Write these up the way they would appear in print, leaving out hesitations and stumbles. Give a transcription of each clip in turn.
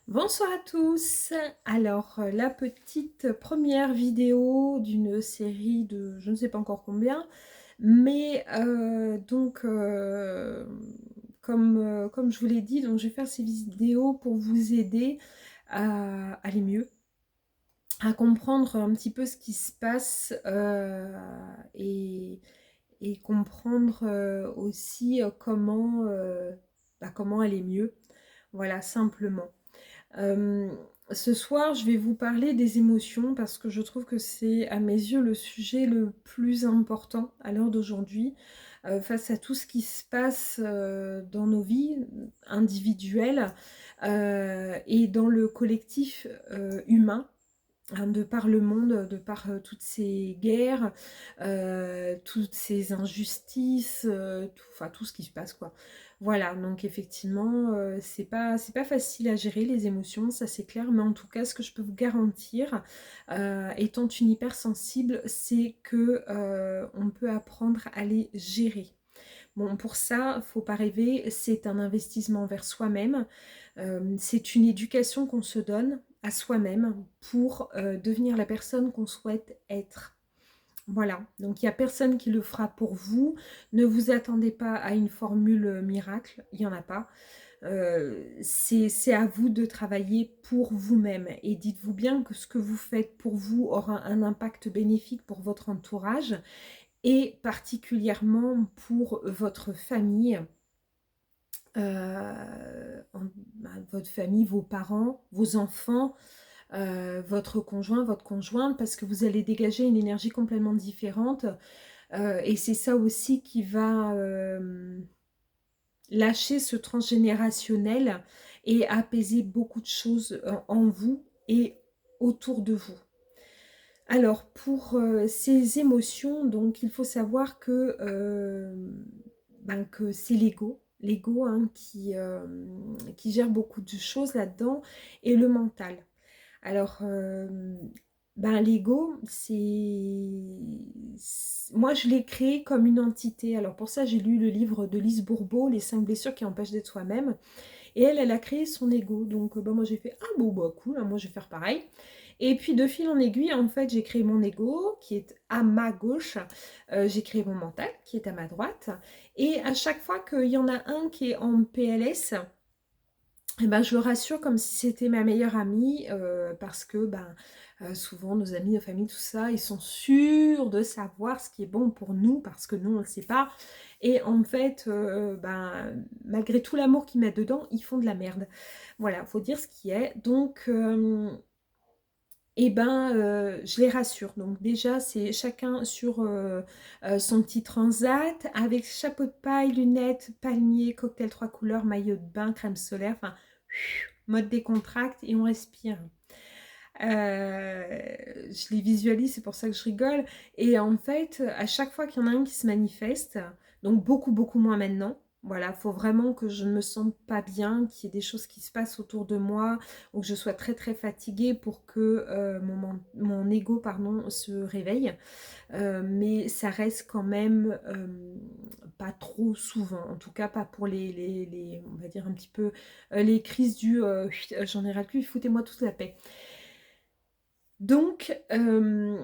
Bonsoir à tous. Alors, la petite première vidéo d'une série de je ne sais pas encore combien, mais comme je vous l'ai dit, donc je vais faire ces vidéos pour vous aider à aller mieux, à comprendre un petit peu ce qui se passe et comprendre aussi comment aller mieux. Voilà, simplement. Euh, Ce soir, je vais vous parler des émotions parce que je trouve que c'est à mes yeux le sujet le plus important à l'heure d'aujourd'hui, face à tout ce qui se passe dans nos vies individuelles et dans le collectif humain. Hein, de par le monde, de par toutes ces guerres, toutes ces injustices, enfin tout ce qui se passe quoi. Voilà, donc effectivement, c'est pas facile à gérer les émotions, ça c'est clair, mais en tout cas, ce que je peux vous garantir, étant une hypersensible, c'est que on peut apprendre à les gérer. Bon, pour ça, faut pas rêver, c'est un investissement vers soi-même, c'est une éducation qu'on se donne à soi-même pour devenir la personne qu'on souhaite être. Voilà, donc il n'y a personne qui le fera pour vous. Ne vous attendez pas à une formule miracle, il n'y en a pas. C'est à vous de travailler pour vous-même. Et dites-vous bien que ce que vous faites pour vous aura un impact bénéfique pour votre entourage et particulièrement pour votre famille. Votre famille, vos parents, vos enfants, votre conjoint, votre conjointe, parce que vous allez dégager une énergie complètement différente. Et c'est ça aussi qui va lâcher ce transgénérationnel et apaiser beaucoup de choses en vous et autour de vous. Alors, pour ces émotions, donc, il faut savoir que c'est l'ego hein, qui gère beaucoup de choses là-dedans, et le mental. Alors, l'ego, moi, je l'ai créé comme une entité. Alors, pour ça, j'ai lu le livre de Lise Bourbeau, Les 5 blessures qui empêchent d'être soi-même. Et elle a créé son ego. Donc, moi, j'ai fait, ah bon, bah cool, hein, moi, je vais faire pareil. Et puis, de fil en aiguille, en fait, j'ai créé mon ego, qui est à ma gauche. J'ai créé mon mental, qui est à ma droite. Et à chaque fois qu'il y en a un qui est en PLS, eh ben, je le rassure comme si c'était ma meilleure amie, parce que souvent nos amis, nos familles, tout ça, ils sont sûrs de savoir ce qui est bon pour nous, parce que nous, on ne le sait pas. Et en fait, malgré tout l'amour qu'ils mettent dedans, ils font de la merde. Voilà, faut dire ce qui est. Donc, je les rassure. Donc déjà, c'est chacun sur son petit transat, avec chapeau de paille, lunettes, palmier, cocktail 3 couleurs, maillot de bain, crème solaire, enfin, mode décontracte et on respire. Je les visualise, c'est pour ça que je rigole. Et en fait, à chaque fois qu'il y en a un qui se manifeste, donc beaucoup, beaucoup moins maintenant, voilà, il faut vraiment que je ne me sente pas bien, qu'il y ait des choses qui se passent autour de moi, ou que je sois très, très fatiguée pour que mon ego, pardon, se réveille. Mais ça reste quand même pas trop souvent, en tout cas pas pour on va dire un petit peu, les crises du j'en ai ras le cul, foutez-moi toute la paix. Donc, je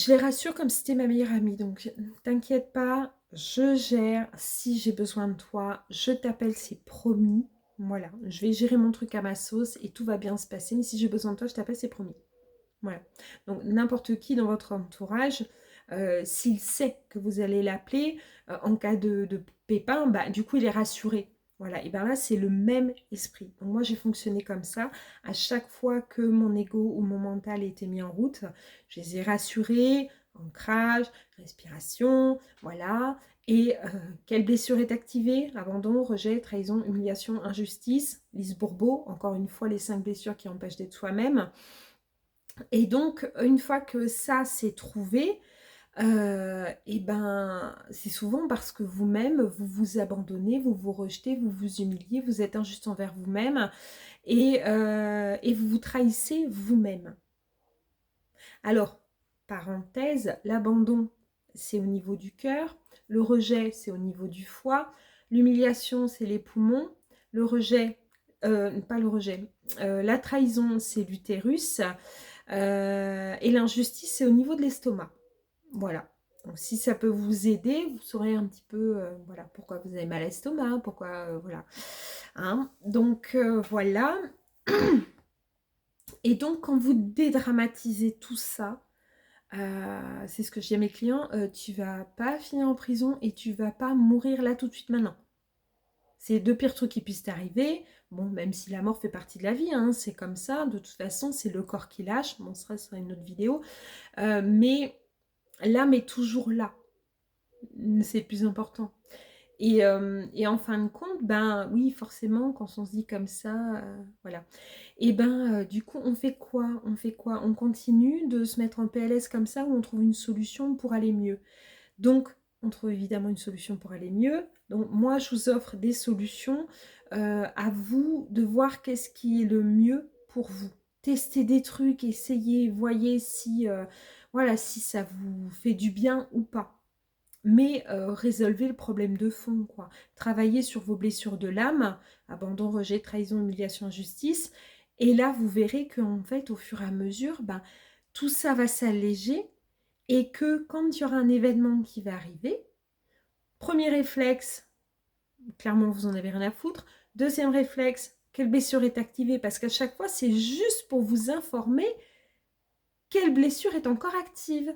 les rassure comme si c'était ma meilleure amie. Donc, t'inquiète pas, je gère. Si j'ai besoin de toi, je t'appelle, c'est promis. Voilà, je vais gérer mon truc à ma sauce et tout va bien se passer. Mais si j'ai besoin de toi, je t'appelle, c'est promis. Voilà. Donc, n'importe qui dans votre entourage, s'il sait que vous allez l'appeler en cas de pépin, du coup, il est rassuré. Voilà, et bien là, c'est le même esprit. Donc, moi, j'ai fonctionné comme ça. À chaque fois que mon ego ou mon mental était mis en route, je les ai rassurés, ancrage, respiration, voilà. Et quelle blessure est activée? Abandon, rejet, trahison, humiliation, injustice. Lise Bourbeau, encore une fois, les 5 blessures qui empêchent d'être soi-même. Et donc, une fois que ça s'est trouvé, c'est souvent parce que vous-même, vous vous abandonnez, vous vous rejetez, vous vous humiliez, vous êtes injuste envers vous-même et vous vous trahissez vous-même. Alors, parenthèse, l'abandon, c'est au niveau du cœur, le rejet, c'est au niveau du foie, l'humiliation, c'est les poumons, le rejet, pas le rejet, la trahison, c'est l'utérus, et l'injustice, c'est au niveau de l'estomac. Voilà. Donc, si ça peut vous aider, vous saurez un petit peu voilà, pourquoi vous avez mal à l'estomac, pourquoi, voilà. Hein, donc, voilà. Et donc, quand vous dédramatisez tout ça, c'est ce que je dis à mes clients, tu vas pas finir en prison et tu vas pas mourir là tout de suite maintenant. C'est les deux pires trucs qui puissent t'arriver. Bon, même si la mort fait partie de la vie, hein, c'est comme ça. De toute façon, c'est le corps qui lâche. Bon, ça sera une autre vidéo. Mais l'âme est toujours là. C'est le plus important. Et en fin de compte, ben oui, forcément, quand on se dit comme ça, voilà. Et ben, du coup, on fait quoi? On fait quoi? On continue de se mettre en PLS comme ça ou on trouve une solution pour aller mieux? Donc, on trouve évidemment une solution pour aller mieux. Donc, moi, je vous offre des solutions. À vous de voir qu'est-ce qui est le mieux pour vous. Testez des trucs, essayez, voyez si, voilà, si ça vous fait du bien ou pas. Mais résolvez le problème de fond, quoi. Travaillez sur vos blessures de l'âme, abandon, rejet, trahison, humiliation, injustice. Et là, vous verrez qu'en fait, au fur et à mesure, ben, tout ça va s'alléger et que quand il y aura un événement qui va arriver, premier réflexe, clairement, vous en avez rien à foutre. Deuxième réflexe, quelle blessure est activée? Parce qu'à chaque fois, c'est juste pour vous informer quelle blessure est encore active.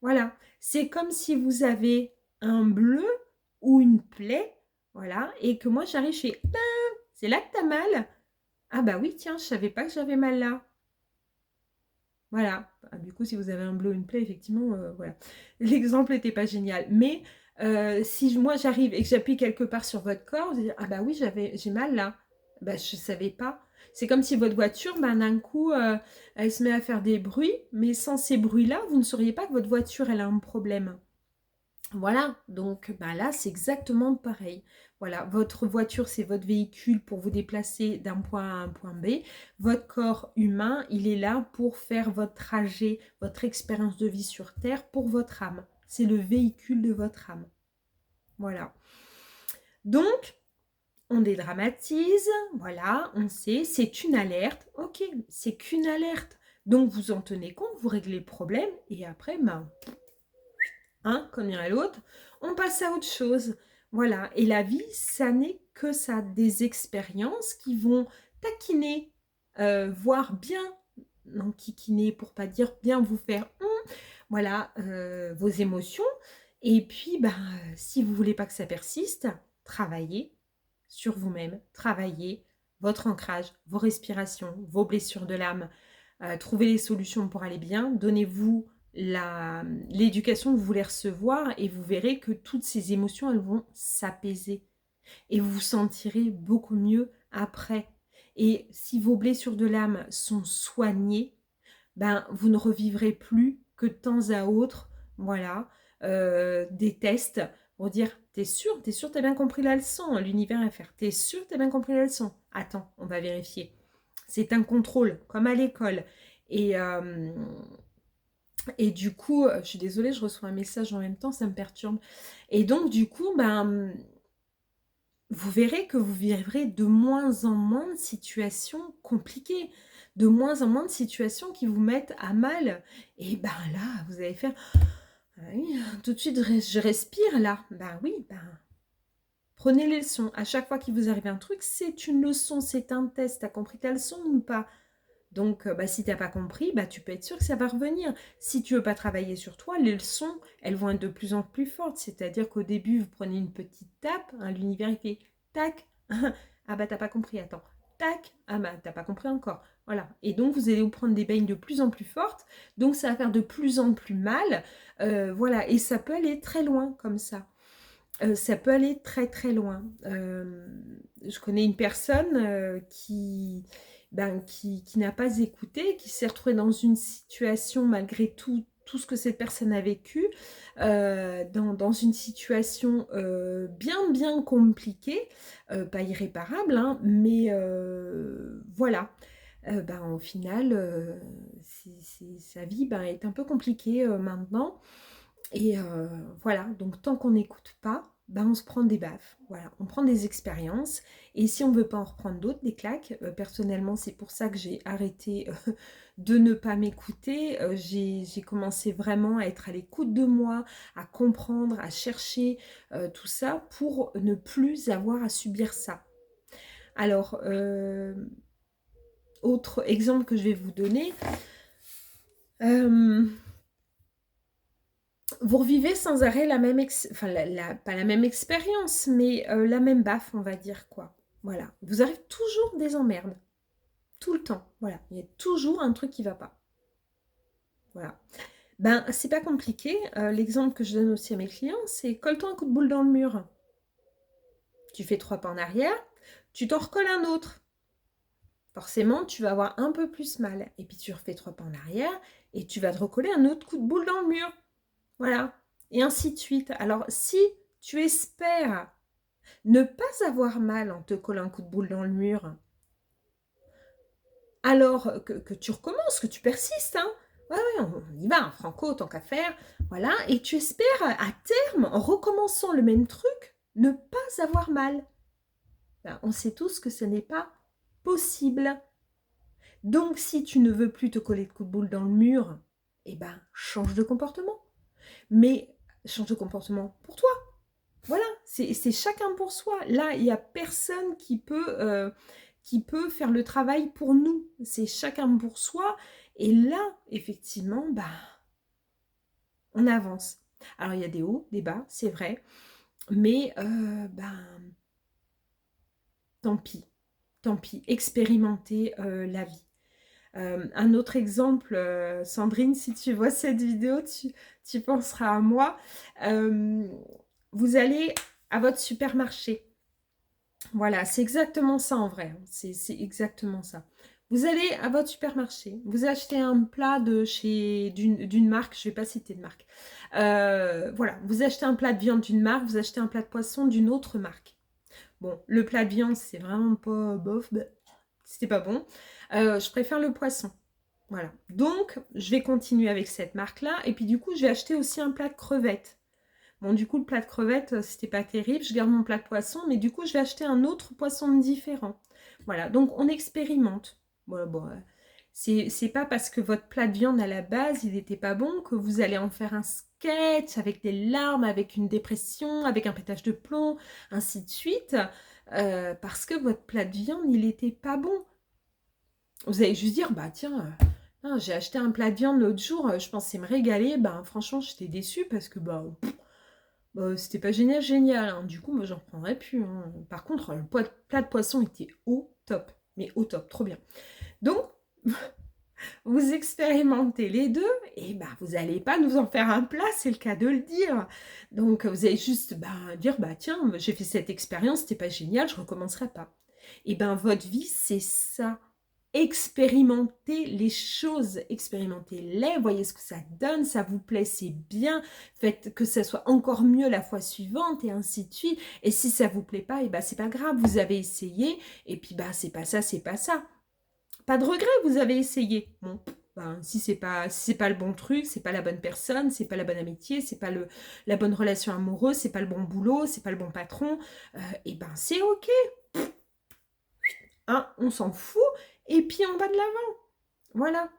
Voilà, c'est comme si vous avez un bleu ou une plaie, voilà, et que moi j'arrive chez c'est là que t'as mal. Ah bah oui, tiens, je savais pas que j'avais mal là. Voilà. Ah, du coup, si vous avez un bleu ou une plaie, effectivement, voilà. L'exemple n'était pas génial. Mais si moi j'arrive et que j'appuie quelque part sur votre corps, vous allez dire, ah bah oui, j'ai mal là. Bah je savais pas. C'est comme si votre voiture, ben, d'un coup, elle se met à faire des bruits, mais sans ces bruits-là, vous ne sauriez pas que votre voiture, elle a un problème. Voilà, donc bah là, c'est exactement pareil. Voilà, votre voiture, c'est votre véhicule pour vous déplacer d'un point A à un point B. Votre corps humain, il est là pour faire votre trajet, votre expérience de vie sur Terre pour votre âme. C'est le véhicule de votre âme. Voilà. Donc, on dédramatise, voilà, on sait, c'est une alerte. Ok, c'est qu'une alerte. Donc, vous en tenez compte, vous réglez le problème et après, ben, hein, comme dirait l'autre, on passe à autre chose. Voilà, et la vie, ça n'est que ça, des expériences qui vont taquiner, voire bien, non, kikiner pour pas dire bien vous faire, voilà, vos émotions. Et puis, ben, si vous voulez pas que ça persiste, travaillez sur vous-même, travaillez votre ancrage, vos respirations, vos blessures de l'âme, trouvez les solutions pour aller bien, donnez-vous l'éducation que vous voulez recevoir et vous verrez que toutes ces émotions, elles vont s'apaiser et vous vous sentirez beaucoup mieux après. Et si vos blessures de l'âme sont soignées, ben, vous ne revivrez plus que de temps à autre, voilà, des tests pour dire, t'es sûr, t'as bien compris la leçon, l'univers va faire, t'es sûr, t'as bien compris la leçon. Attends, on va vérifier. C'est un contrôle, comme à l'école. Et, euh, et du coup, je suis désolée, je reçois un message en même temps, ça me perturbe. Et donc, du coup, ben, vous verrez que vous vivrez de moins en moins de situations compliquées, de moins en moins de situations qui vous mettent à mal. Et ben là, vous allez faire, ah oui, tout de suite, je respire là. Ben oui, ben, prenez les leçons. À chaque fois qu'il vous arrive un truc, c'est une leçon, c'est un test. T'as compris ta leçon ou pas? Donc, bah, si tu n'as pas compris, bah, tu peux être sûr que ça va revenir. Si tu ne veux pas travailler sur toi, les leçons, elles vont être de plus en plus fortes. C'est-à-dire qu'au début, vous prenez une petite tape, hein, l'univers il fait tac, ah bah t'as pas compris, attends, tac, ah bah t'as pas compris encore. Voilà. Et donc, vous allez vous prendre des baignes de plus en plus fortes. Donc, ça va faire de plus en plus mal. Voilà. Et ça peut aller très loin comme ça. Ça peut aller très très loin. Je connais une personne qui n'a pas écouté, qui s'est retrouvée dans une situation malgré tout ce que cette personne a vécu, dans une situation bien compliquée, pas irréparable, hein, mais voilà. Au final, sa vie est un peu compliquée maintenant. Et voilà, donc tant qu'on n'écoute pas, ben on se prend des baffes, voilà, on prend des expériences, et si on ne veut pas en reprendre d'autres, des claques, personnellement, c'est pour ça que j'ai arrêté de ne pas m'écouter, j'ai commencé vraiment à être à l'écoute de moi, à comprendre, à chercher tout ça pour ne plus avoir à subir ça. Alors, autre exemple que je vais vous donner, vous revivez sans arrêt la même, enfin, pas la même expérience, mais la même baffe, on va dire, quoi. Voilà. Vous arrivez toujours des emmerdes. Tout le temps. Voilà. Il y a toujours un truc qui va pas. Voilà. Ben, c'est pas compliqué. L'exemple que je donne aussi à mes clients, c'est colle-toi un coup de boule dans le mur. Tu fais 3 pas en arrière, tu t'en recolles un autre. Forcément, tu vas avoir un peu plus mal. Et puis tu refais 3 pas en arrière et tu vas te recoller un autre coup de boule dans le mur. Voilà. Et ainsi de suite. Alors, si tu espères ne pas avoir mal en te collant un coup de boule dans le mur, alors que tu recommences, que tu persistes, hein. Ouais, ouais, on y va, un franco, tant qu'à faire. Voilà. Et tu espères, à terme, en recommençant le même truc, ne pas avoir mal. Ben, on sait tous que ce n'est pas possible. Donc, si tu ne veux plus te coller de coups de boule dans le mur, eh ben, change de comportement. Mais change de comportement pour toi. Voilà, c'est chacun pour soi. Là, il n'y a personne qui peut faire le travail pour nous. C'est chacun pour soi. Et là, effectivement, bah, on avance. Alors, il y a des hauts, des bas, c'est vrai. Mais, tant pis. Tant pis. Expérimentez la vie. Un autre exemple, Sandrine, si tu vois cette vidéo, tu penseras à moi. Vous allez à votre supermarché. Voilà, c'est exactement ça en vrai. C'est exactement ça. Vous allez à votre supermarché, vous achetez un plat d'une marque, je ne vais pas citer de marque. Voilà, vous achetez un plat de viande d'une marque, vous achetez un plat de poisson d'une autre marque. Bon, le plat de viande, c'est vraiment pas bof, c'était pas bon. Je préfère le poisson. Voilà. Donc, je vais continuer avec cette marque-là. Et puis, du coup, je vais acheter aussi un plat de crevettes. Bon, du coup, le plat de crevettes, c'était pas terrible. Je garde mon plat de poisson, mais du coup, je vais acheter un autre poisson différent. Voilà. Donc, on expérimente. Voilà, bon, c'est pas parce que votre plat de viande à la base, il n'était pas bon que vous allez en faire un sketch avec des larmes, avec une dépression, avec un pétage de plomb, ainsi de suite. Parce que votre plat de viande, il n'était pas bon. Vous allez juste dire, bah tiens, j'ai acheté un plat de viande l'autre jour, je pensais me régaler, bah franchement j'étais déçue parce que c'était pas génial, génial, hein. Du coup moi j'en reprendrai plus, hein. Par contre le plat de poisson était au top, mais au top, trop bien. Donc vous expérimentez les deux et bah vous n'allez pas nous en faire un plat, c'est le cas de le dire. Donc vous allez juste dire, bah tiens, j'ai fait cette expérience, c'était pas génial, je recommencerai pas. Et ben votre vie c'est ça. Expérimentez les choses, expérimentez-les, voyez ce que ça donne, ça vous plaît, c'est bien, faites que ça soit encore mieux la fois suivante et ainsi de suite. Et si ça vous plaît pas, et bah c'est pas grave, vous avez essayé et puis bah c'est pas ça, c'est pas ça. Pas de regret, vous avez essayé. Bon, si c'est pas le bon truc, c'est pas la bonne personne, c'est pas la bonne amitié, c'est pas la bonne relation amoureuse, c'est pas le bon boulot, c'est pas le bon patron, et ben c'est ok. Hein, on s'en fout et puis on va de l'avant. Voilà.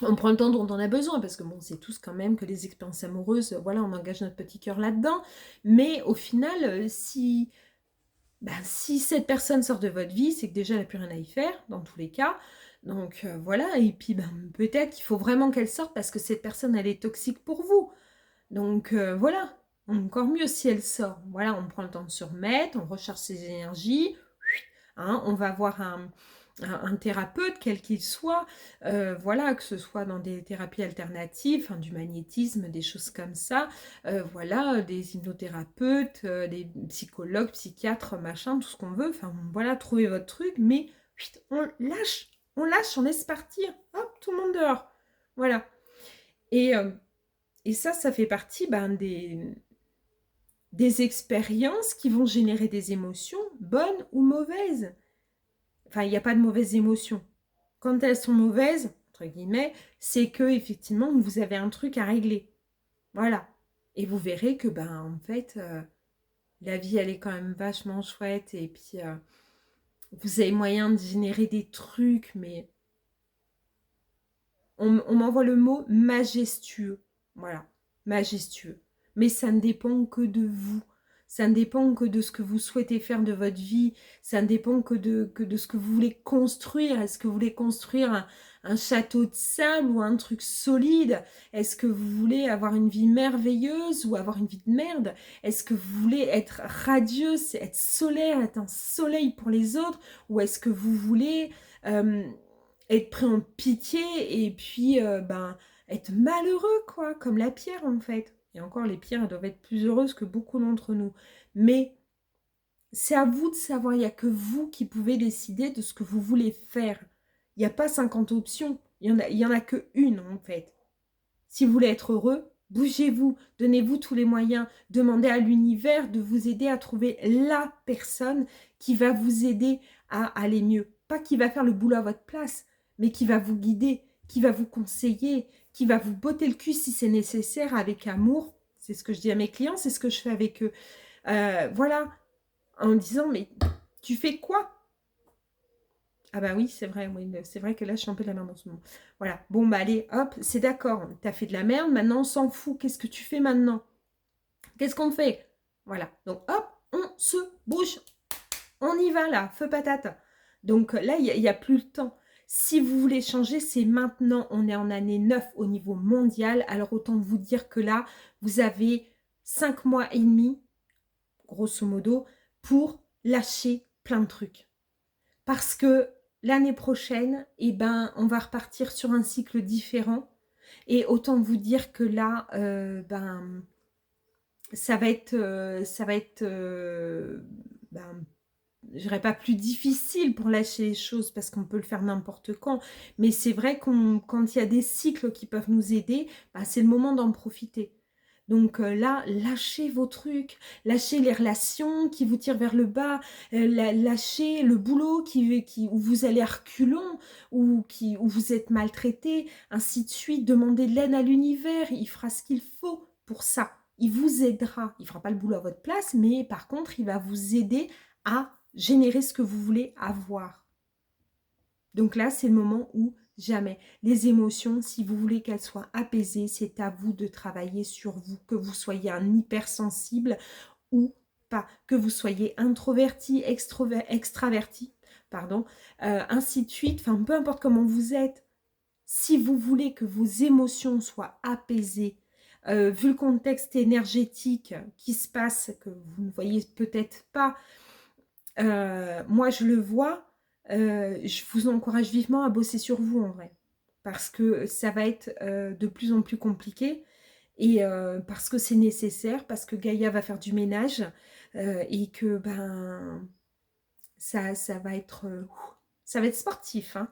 On prend le temps dont on a besoin, parce que bon, c'est tous quand même que les expériences amoureuses, voilà, on engage notre petit cœur là-dedans. Mais au final, si cette personne sort de votre vie, c'est que déjà, elle n'a plus rien à y faire, dans tous les cas. Donc voilà, et puis peut-être qu'il faut vraiment qu'elle sorte parce que cette personne, elle est toxique pour vous. Donc voilà, encore mieux si elle sort. Voilà, on prend le temps de se remettre, on recharge ses énergies, hein, on va voir un thérapeute, quel qu'il soit, voilà, que ce soit dans des thérapies alternatives, hein, du magnétisme, des choses comme ça, voilà, des hypnothérapeutes, des psychologues, psychiatres, machin, tout ce qu'on veut, enfin voilà, trouvez votre truc, mais on lâche, on laisse partir, hop, tout le monde dehors, voilà. Et, ça fait partie des expériences qui vont générer des émotions, bonnes ou mauvaises. Enfin, il n'y a pas de mauvaises émotions. Quand elles sont mauvaises, entre guillemets, c'est que effectivement vous avez un truc à régler. Voilà. Et vous verrez que en fait, la vie, elle est quand même vachement chouette. Et puis, vous avez moyen de générer des trucs, mais on m'envoie le mot majestueux. Voilà, majestueux. Mais ça ne dépend que de vous. Ça ne dépend que de ce que vous souhaitez faire de votre vie. Ça ne dépend que de ce que vous voulez construire. Est-ce que vous voulez construire un château de sable ou un truc solide? Est-ce que vous voulez avoir une vie merveilleuse ou avoir une vie de merde? Est-ce que vous voulez être radieuse, être solaire, être un soleil pour les autres? Ou est-ce que vous voulez... être pris en pitié et puis être malheureux, quoi, comme la pierre en fait. Et encore, les pierres, elles doivent être plus heureuses que beaucoup d'entre nous. Mais c'est à vous de savoir, il n'y a que vous qui pouvez décider de ce que vous voulez faire. Il n'y a pas 50 options, il y en a que une en fait. Si vous voulez être heureux, bougez-vous, donnez-vous tous les moyens, demandez à l'univers de vous aider à trouver la personne qui va vous aider à aller mieux. Pas qui va faire le boulot à votre place, mais qui va vous guider, qui va vous conseiller, qui va vous botter le cul si c'est nécessaire avec amour. C'est ce que je dis à mes clients, c'est ce que je fais avec eux. Voilà, en disant, mais tu fais quoi? Ah bah oui, c'est vrai que là, je suis un peu de la merde en ce moment. Voilà, bon bah allez, hop, c'est d'accord, t'as fait de la merde, maintenant on s'en fout, qu'est-ce que tu fais maintenant? Qu'est-ce qu'on fait? Voilà, donc hop, on se bouge, on y va là, feu patate. Donc là, il n'y a plus le temps. Si vous voulez changer, c'est maintenant, on est en année 9 au niveau mondial, alors autant vous dire que là, vous avez 5 mois et demi, grosso modo, pour lâcher plein de trucs. Parce que l'année prochaine, eh ben, on va repartir sur un cycle différent. Et autant vous dire que là, ça va être, je dirais pas plus difficile pour lâcher les choses parce qu'on peut le faire n'importe quand. Mais c'est vrai quand il y a des cycles qui peuvent nous aider, bah, c'est le moment d'en profiter. Donc là, lâchez vos trucs, lâchez les relations qui vous tirent vers le bas, lâchez le boulot où vous allez à reculons, où vous êtes maltraité, ainsi de suite. Demandez de l'aide à l'univers, il fera ce qu'il faut pour ça. Il vous aidera. Il ne fera pas le boulot à votre place, mais par contre, il va vous aider à générer ce que vous voulez avoir. Donc là, c'est le moment où jamais. Les émotions, si vous voulez qu'elles soient apaisées, c'est à vous de travailler sur vous, que vous soyez un hypersensible ou pas, que vous soyez introverti, extraverti, pardon, ainsi de suite, enfin peu importe comment vous êtes. Si vous voulez que vos émotions soient apaisées, vu le contexte énergétique qui se passe, que vous ne voyez peut-être pas, moi je le vois, je vous encourage vivement à bosser sur vous en vrai. Parce que ça va être de plus en plus compliqué et parce que c'est nécessaire, parce que Gaïa va faire du ménage et que ça va être sportif, hein.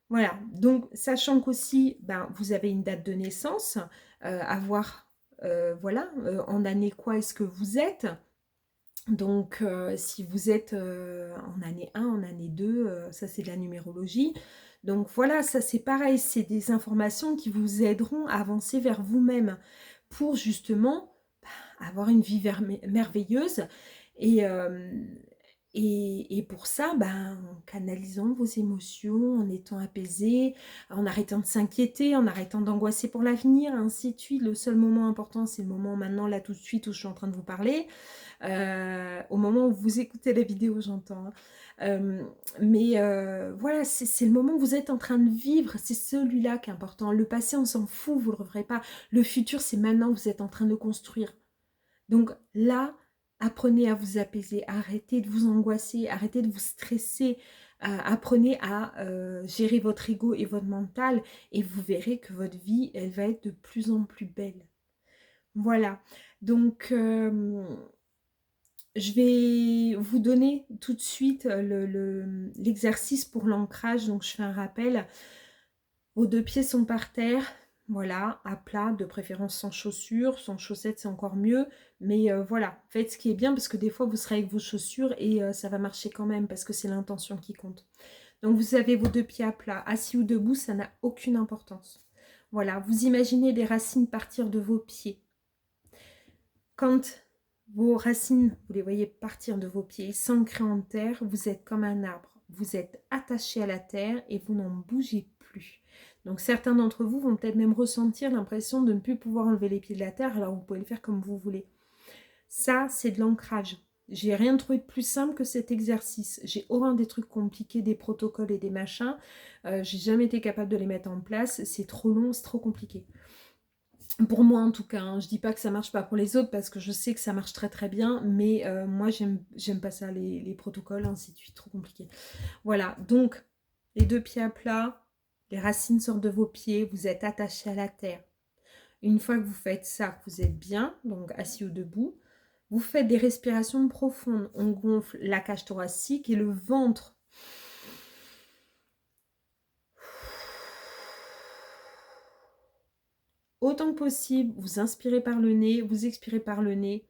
Voilà, donc sachant qu'aussi, vous avez une date de naissance, à voir, voilà, en année quoi est-ce que vous êtes. Donc, si vous êtes en année 1, en année 2, ça c'est de la numérologie. Donc voilà, ça c'est pareil, c'est des informations qui vous aideront à avancer vers vous-même pour justement avoir une vie merveilleuse. Et, et pour ça, en canalisant vos émotions, en étant apaisé, en arrêtant de s'inquiéter, en arrêtant d'angoisser pour l'avenir, ainsi de suite. Le seul moment important, c'est le moment maintenant, là tout de suite, où je suis en train de vous parler. Au moment où vous écoutez la vidéo, j'entends. Mais voilà, c'est le moment où vous êtes en train de vivre, c'est celui-là qui est important. Le passé, on s'en fout, vous ne le referez pas. Le futur, c'est maintenant, vous êtes en train de construire. Donc là, apprenez à vous apaiser, arrêtez de vous angoisser, arrêtez de vous stresser, apprenez à gérer votre ego et votre mental et vous verrez que votre vie, elle va être de plus en plus belle. Voilà, donc je vais vous donner tout de suite l'exercice pour l'ancrage. Donc je fais un rappel. Vos deux pieds sont par terre, voilà, à plat, de préférence sans chaussures, sans chaussettes c'est encore mieux. Mais voilà, faites ce qui est bien parce que des fois vous serez avec vos chaussures et ça va marcher quand même parce que c'est l'intention qui compte. Donc vous avez vos deux pieds à plat, assis ou debout, ça n'a aucune importance. Voilà, vous imaginez les racines partir de vos pieds. Quand Vos racines, vous les voyez partir de vos pieds, s'ancrer en terre, vous êtes comme un arbre. Vous êtes attaché à la terre et vous n'en bougez plus. Donc certains d'entre vous vont peut-être même ressentir l'impression de ne plus pouvoir enlever les pieds de la terre, alors vous pouvez le faire comme vous voulez. Ça, c'est de l'ancrage. J'ai rien trouvé de plus simple que cet exercice. J'ai horreur des trucs compliqués, des protocoles et des machins. J'ai jamais été capable de les mettre en place. C'est trop long, c'est trop compliqué. Pour moi en tout cas, hein. Je dis pas que ça marche pas pour les autres parce que je sais que ça marche très très bien, mais moi j'aime pas ça, les protocoles, ainsi de suite, trop compliqué. Voilà, donc les deux pieds à plat, les racines sortent de vos pieds, vous êtes attachés à la terre. Une fois que vous faites ça, vous êtes bien, donc assis ou debout, vous faites des respirations profondes. On gonfle la cage thoracique et le ventre. Autant que possible, vous inspirez par le nez, vous expirez par le nez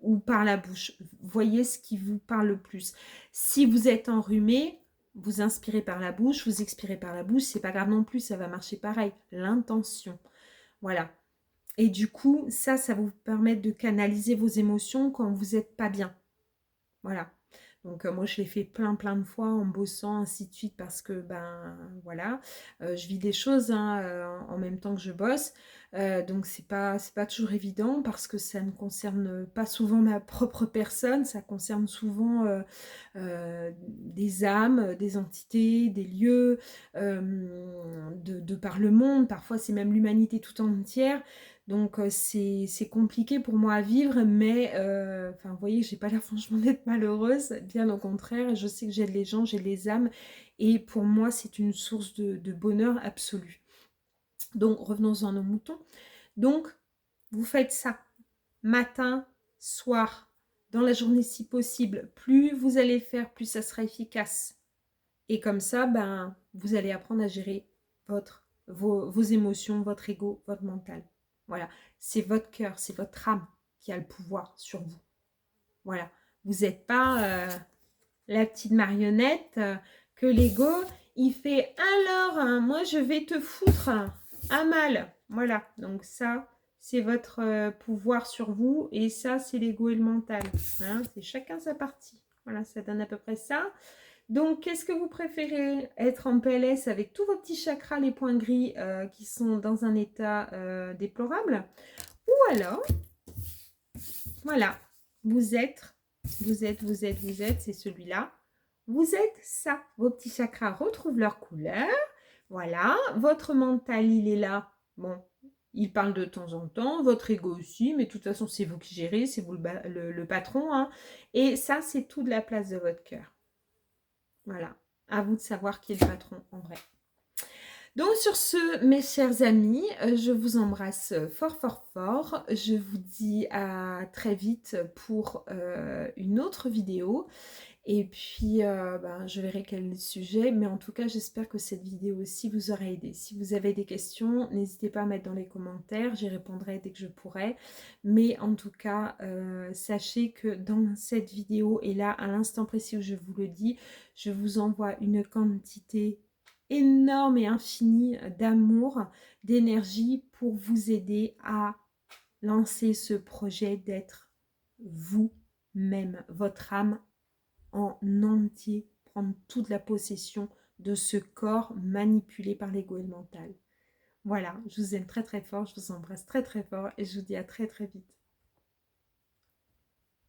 ou par la bouche. Voyez ce qui vous parle le plus. Si vous êtes enrhumé, vous inspirez par la bouche, vous expirez par la bouche, c'est pas grave non plus, ça va marcher pareil. L'intention. Voilà. Et du coup, ça va vous permettre de canaliser vos émotions quand vous n'êtes pas bien. Voilà. Donc moi je l'ai fait plein de fois en bossant ainsi de suite parce que ben voilà, je vis des choses hein, en même temps que je bosse. Donc c'est pas toujours évident parce que ça ne concerne pas souvent ma propre personne, ça concerne souvent des âmes, des entités, des lieux, de par le monde, parfois c'est même l'humanité tout entière. Donc c'est compliqué pour moi à vivre, mais enfin, vous voyez, j'ai pas l'air franchement d'être malheureuse, bien au contraire, je sais que j'aide les gens, j'aide les âmes, et pour moi c'est une source de bonheur absolu. Donc revenons-en à nos moutons. Donc vous faites ça matin, soir, dans la journée si possible. Plus vous allez le faire, plus ça sera efficace. Et comme ça, ben, vous allez apprendre à gérer vos émotions, votre ego, votre mental. Voilà, c'est votre cœur, c'est votre âme qui a le pouvoir sur vous. Voilà, vous n'êtes pas la petite marionnette que l'ego, il fait alors, hein, moi je vais te foutre à mal. Voilà, donc ça, c'est votre pouvoir sur vous et ça, c'est l'ego et le mental. Hein, c'est chacun sa partie. Voilà, ça donne à peu près ça. Donc, qu'est-ce que vous préférez? Être en PLS avec tous vos petits chakras, les points gris qui sont dans un état déplorable? Ou alors, voilà, c'est celui-là. Vous êtes ça. Vos petits chakras retrouvent leur couleur. Voilà, votre mental, il est là. Bon, il parle de temps en temps, votre ego aussi, mais de toute façon, c'est vous qui gérez, c'est vous le patron. Hein. Et ça, c'est tout de la place de votre cœur. Voilà, à vous de savoir qui est le patron en vrai. Donc sur ce, mes chers amis, je vous embrasse fort. Je vous dis à très vite pour une autre vidéo. Et puis, ben, je verrai quel est le sujet. Mais en tout cas, j'espère que cette vidéo aussi vous aura aidé. Si vous avez des questions, n'hésitez pas à mettre dans les commentaires. J'y répondrai dès que je pourrai. Mais en tout cas, sachez que dans cette vidéo, et là, à l'instant précis où je vous le dis, je vous envoie une quantité énorme et infinie d'amour, d'énergie pour vous aider à lancer ce projet d'être vous-même, votre âme en entier, prendre toute la possession de ce corps manipulé par l'ego et le mental. Voilà, je vous aime très fort, je vous embrasse très fort et je vous dis à très vite.